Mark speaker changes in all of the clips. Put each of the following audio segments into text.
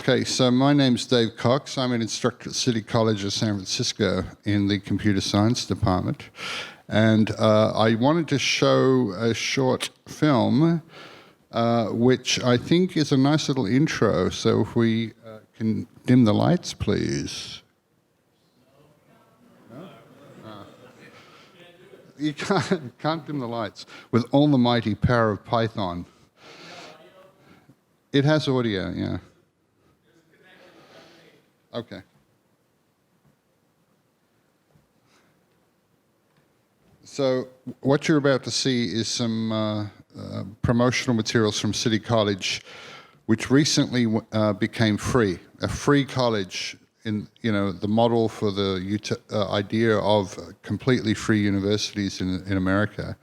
Speaker 1: Okay, so my name's Dave Cox. I'm an instructor at City College of San Francisco in the computer science department. And I wanted to show a short film, which I think is a nice little intro. So if we can dim the lights, please. No? You can't dim the lights with all the mighty power of Python. It has audio, yeah. Okay. So what you're about to see is some promotional materials from City College, which recently became free. A free college, in the model for the idea of completely free universities in America,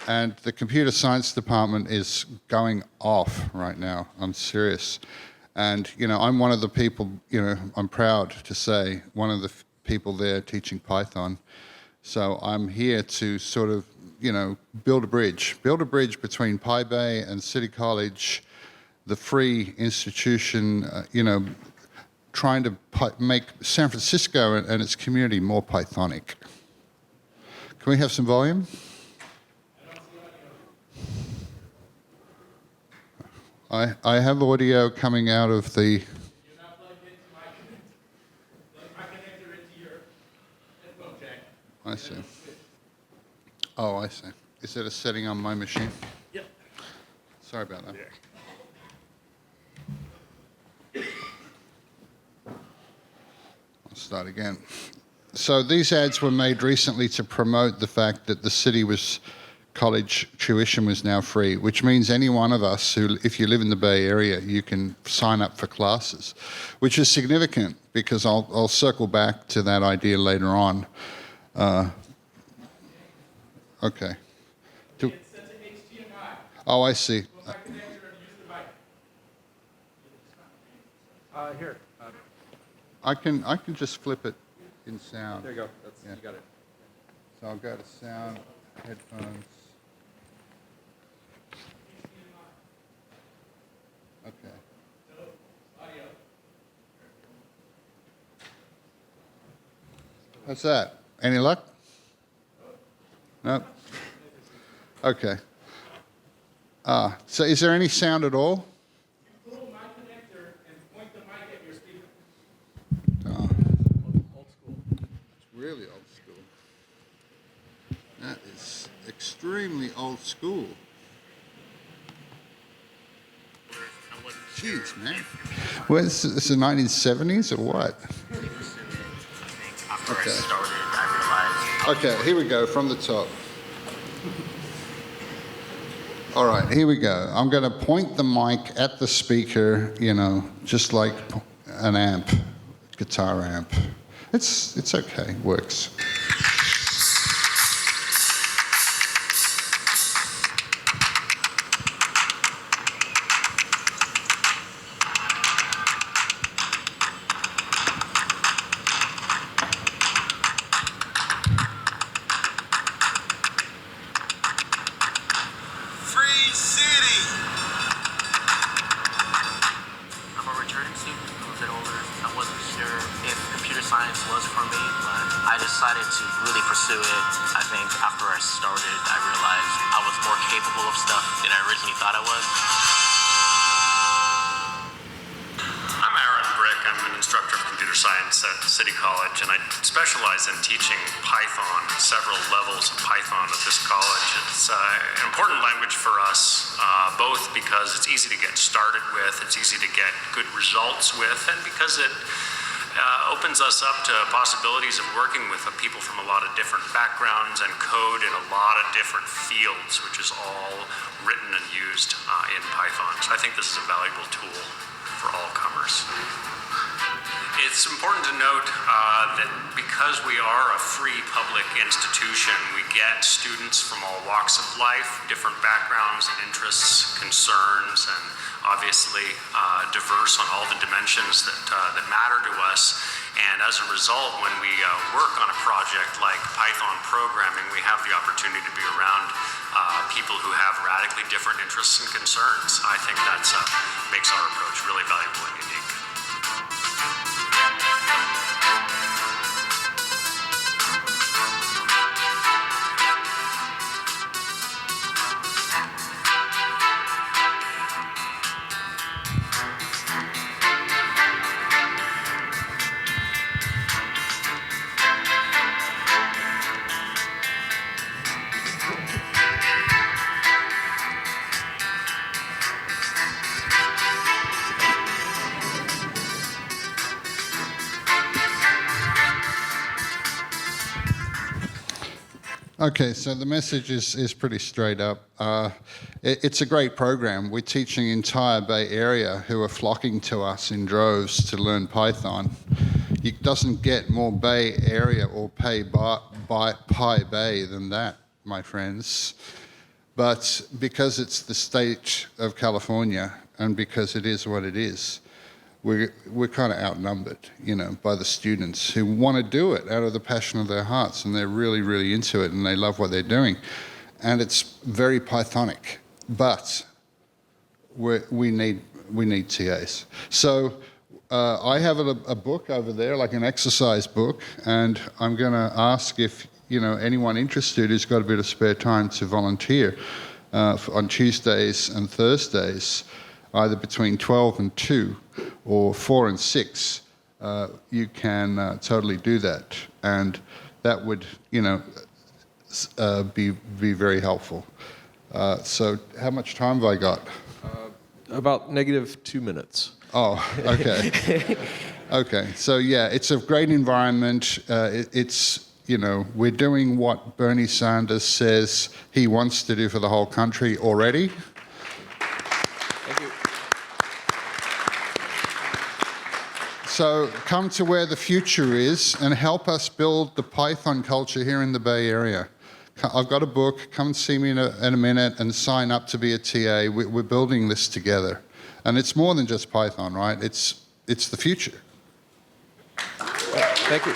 Speaker 1: And the computer science department is going off right now. I'm serious. And, I'm one of the people, I'm proud to say, one of the people there teaching Python. So I'm here to sort of, build a bridge between PyBay and City College, the free institution, trying to make San Francisco and its community more Pythonic. Can we have some volume? I have audio coming out of the...
Speaker 2: You're not plugged into my connector into your headphone jack.
Speaker 1: I see. Oh, I see. Is that a setting on my machine?
Speaker 2: Yep.
Speaker 1: Sorry about that.
Speaker 2: Yeah.
Speaker 1: I'll start again. So these ads were made recently to promote the fact that the city college tuition was now free, which means any one of us who, if you live in the Bay Area, you can sign up for classes, which is significant because I'll circle back to that idea later on. Okay.
Speaker 2: It's set to HDMI.
Speaker 1: Oh, I see.
Speaker 2: Go my connector and use the mic. Here.
Speaker 1: I can just flip it in sound.
Speaker 2: There you go. You got it.
Speaker 1: So I'll go to sound, headphones. Okay.
Speaker 2: Audio.
Speaker 1: How's that? Any luck? No? Okay. So is there any sound at all?
Speaker 2: You pull my connector and point the mic at your speaker. Old school.
Speaker 1: It's really old school. That is extremely old school. Jeez, man. Well, is this the 1970s or what? Okay, here we go from the top. All right, here we go. I'm going to point the mic at the speaker, just like an amp, guitar amp. It's okay, works.
Speaker 3: Science was for me, but I decided to really pursue it. I think after I started, I realized I was more capable of stuff than I originally thought I was.
Speaker 4: I'm Aaron Brick. I'm an instructor of computer science at City College, and I specialize in teaching Python, several levels of Python at this college. It's an important language for us, both because it's easy to get started with, it's easy to get good results with, and because it opens us up to possibilities of working with people from a lot of different backgrounds and code in a lot of different fields, which is all written and used in Python. So I think this is a valuable tool for all comers. It's important to note that because we are a free public institution, we get students from all walks of life, different backgrounds and interests, concerns, and obviously diverse on all the dimensions that matter to us. And as a result, when we work on a project like Python programming, we have the opportunity to be around people who have radically different interests and concerns. I think that's makes our approach really valuable and unique.
Speaker 1: Okay, so the message is pretty straight up. It's a great program. We're teaching the entire Bay Area who are flocking to us in droves to learn Python. It doesn't get more Bay Area or PyBay than that, my friends. But because it's the state of California and because it is what it is, we're kind of outnumbered, by the students who want to do it out of the passion of their hearts, and they're really, really into it, and they love what they're doing. And it's very Pythonic, but we need TAs. So I have a book over there, like an exercise book, and I'm going to ask if anyone interested who's got a bit of spare time to volunteer on Tuesdays and Thursdays, either between 12 and 2 or 4 and 6, you can totally do that. And that would, be very helpful. So how much time have I got?
Speaker 5: About -2 minutes.
Speaker 1: Oh, okay. Okay, so yeah, it's a great environment. It's, we're doing what Bernie Sanders says he wants to do for the whole country already.
Speaker 5: Thank you.
Speaker 1: So come to where the future is and help us build the Python culture here in the Bay Area. I've got a book. Come and see me in a minute and sign up to be a TA. We're building this together. And it's more than just Python, right? It's the future.
Speaker 5: Thank you.